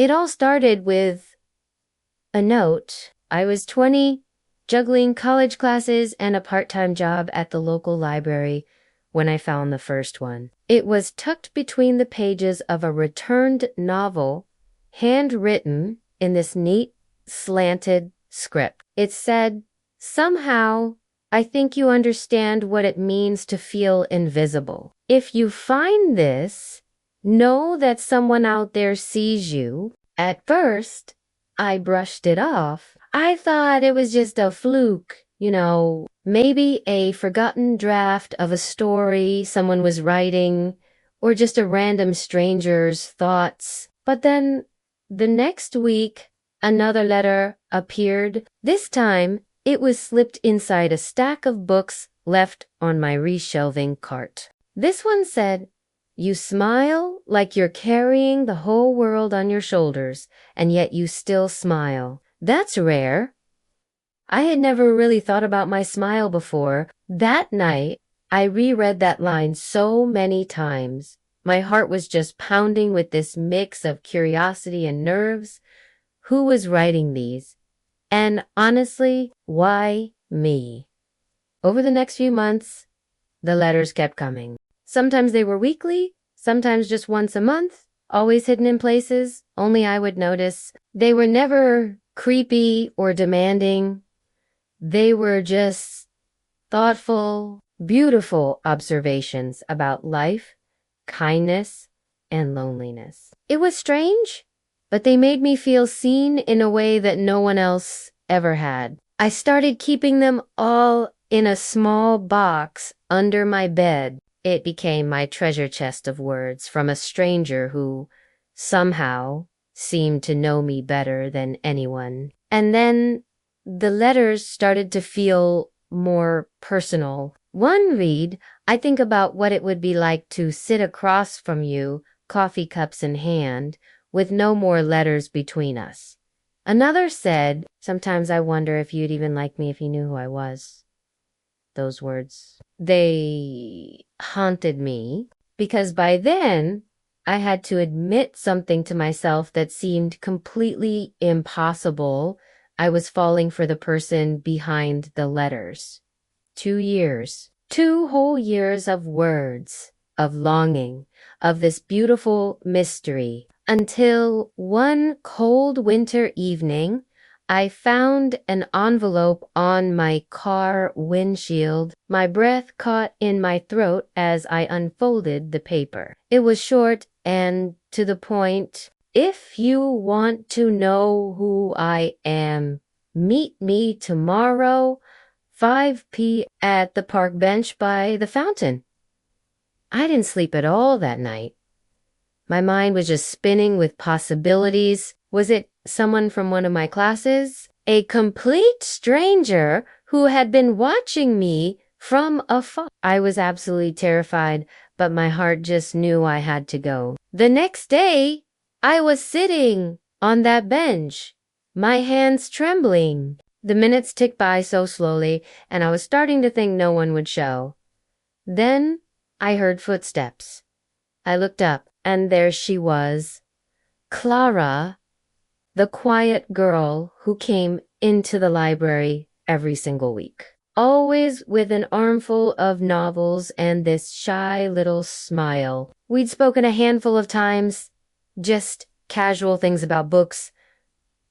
It all started with a note. I was 20, juggling college classes and a part-time job at the local library when I found the first one. It was tucked between the pages of a returned novel, handwritten in this neat, slanted script. It said, "Somehow, I think you understand what it means to feel invisible. If you find this, know that someone out there sees you." At first, I brushed it off. I thought it was just a fluke, maybe a forgotten draft of a story someone was writing, or just a random stranger's thoughts. But then, the next week, another letter appeared. This time, it was slipped inside a stack of books left on my reshelving cart. This one said, "You smile like you're carrying the whole world on your shoulders, and yet you still smile. That's rare." I had never really thought about my smile before. That night, I reread that line so many times. My heart was just pounding with this mix of curiosity and nerves. Who was writing these? And honestly, why me? Over the next few months, the letters kept coming. Sometimes they were weekly, sometimes just once a month, always hidden in places only I would notice. They were never creepy or demanding. They were just thoughtful, beautiful observations about life, kindness, and loneliness. It was strange, but they made me feel seen in a way that no one else ever had. I started keeping them all in a small box under my bed. It became my treasure chest of words from a stranger who somehow seemed to know me better than anyone. And then the letters started to feel more personal. One read, "I think about what it would be like to sit across from you, coffee cups in hand, with no more letters between us." Another said, "Sometimes I wonder if you'd even like me if you knew who I was." Those words, they haunted me because by then I had to admit something to myself that seemed completely impossible. I was falling for the person behind the letters. 2 years, 2 whole years of words, of longing, of this beautiful mystery, until one cold winter evening, I found an envelope on my car windshield. My breath caught in my throat as I unfolded the paper. It was short and to the point. "If you want to know who I am, meet me tomorrow, 5 p.m. at the park bench by the fountain." I didn't sleep at all that night. My mind was just spinning with possibilities. Was it someone from one of my classes? A complete stranger who had been watching me from afar? I was absolutely terrified, but my heart just knew I had to go. The next day, I was sitting on that bench, my hands trembling. The minutes ticked by so slowly, and I was starting to think no one would show. Then I heard footsteps. I looked up, and there she was, Clara, the quiet girl who came into the library every single week, always with an armful of novels and this shy little smile. We'd spoken a handful of times, just casual things about books.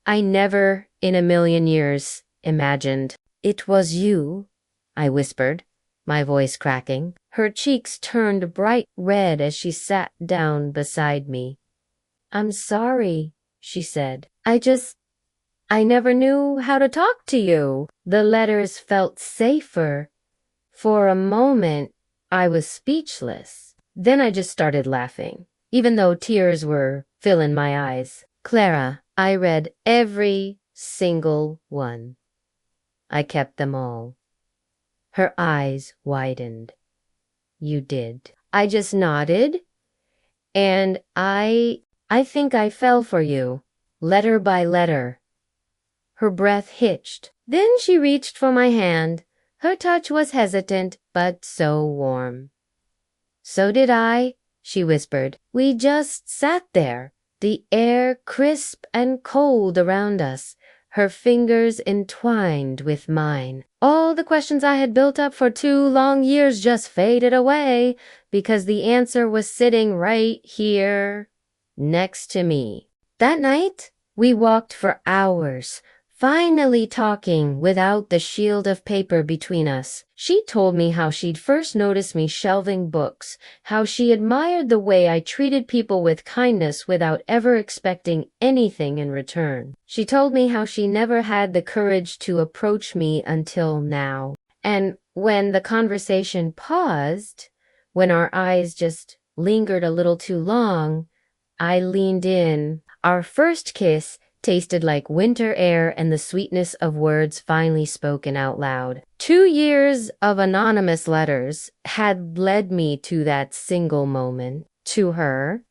I never in a million years imagined. "It was you," I whispered, my voice cracking. Her cheeks turned bright red as she sat down beside me. "I'm sorry," she said. I never knew how to talk to you." The letters felt safer. For a moment, I was speechless. Then I just started laughing, even though tears were filling my eyes. "Clara, I read every single one. I kept them all." Her eyes widened. "You did." I just nodded, and I think I fell for you, letter by letter. Her breath hitched. Then she reached for my hand. Her touch was hesitant, but so warm. "So did I," she whispered. "We just sat there, the air crisp and cold around us, her fingers entwined with mine. All the questions I had built up for 2 long years just faded away because the answer was sitting right here next to me. That night, we walked for hours, finally talking without the shield of paper between us. She told me how she'd first noticed me shelving books, how she admired the way I treated people with kindness without ever expecting anything in return. She told me how she never had the courage to approach me until now. And when the conversation paused, when our eyes just lingered a little too long, I leaned in. Our first kiss tasted like winter air and the sweetness of words finally spoken out loud. 2 years of anonymous letters had led me to that single moment, to her.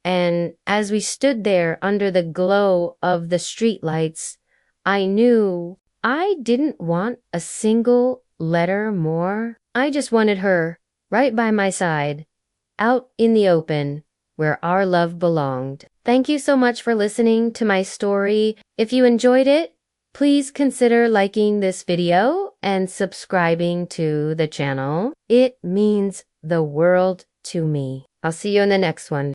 And as we stood there under the glow of the streetlights, I knew I didn't want a single letter more. I just wanted her right by my side, out in the open, where our love belonged. Thank you so much for listening to my story. If you enjoyed it, please consider liking this video and subscribing to the channel. It means the world to me. I'll see you in the next one.